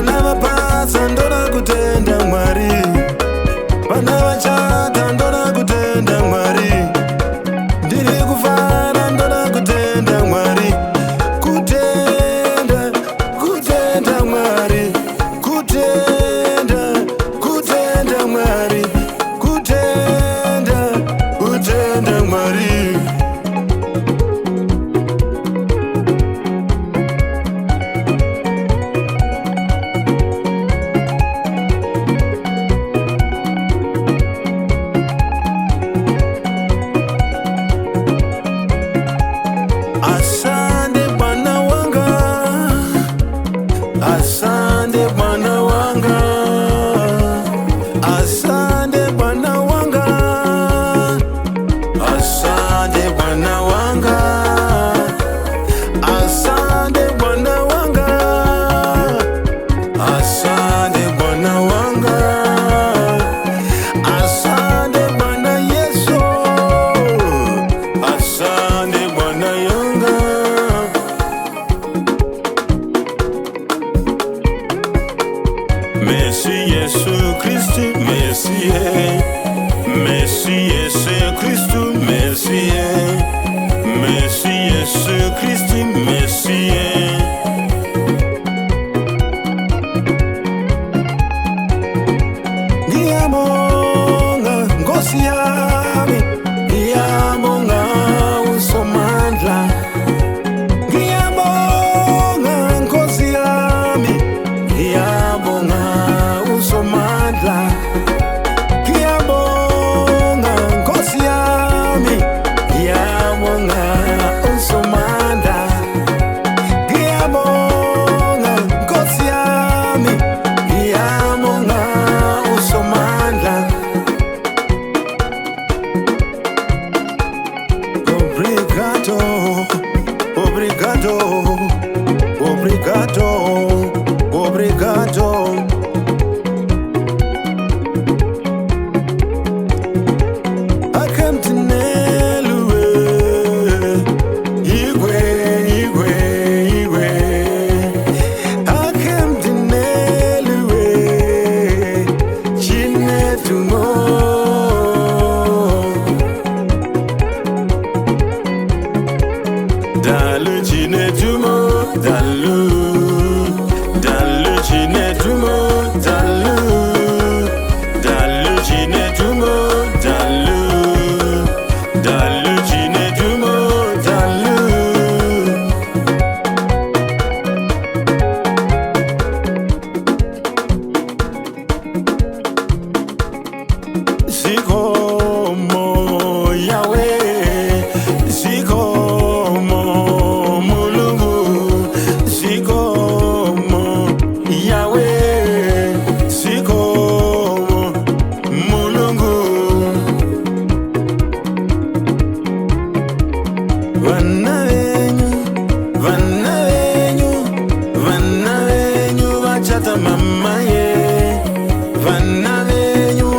vana vapasa ndoda kutenda Mwari, vana vachata ndoda kutenda Mwari, ndiri kufara ndoda kutenda Mwari, kutenda Mwari, kutenda Mwari, kutenda Mwari. Asante Bwana wanga, asante Bwana wanga, asante Bwana wanga, asante Bwana wanga, asante Bwana wanga, asante Bwana wanga, asante Bwana Yesu, asante Bwana yanga. Merci Yesu Christu, merci, merci Yesu Christu, merci, merci Yesu Christu, merci. Ngiyamonga Nkosi yami, ngiyamonga uSomandla, ngiyabonga Nkosi yami, ngiyabonga uSomandla, ngiyabonga Nkosi yami, ngiyabonga uSomandla, ngiyabonga Nkosi yami, ngiyabonga uSomandla. Obrigado, obrigado, obrigado, obrigado. Akamtinelwe, igwe, igwe, igwe. Akamtinelwe, chinetumo. Dalu chinetumo, dalu, dalu chinetumo, dalu, dalu chinetumo, dalu, dalu chinetumo, dalu. Sikomo Yahweh, sikomo Mulungu, sikomo Yahweh, sikomo Mulungu. Vana venyu vachata mama ye, vana venyu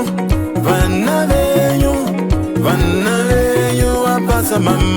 vapasa mama.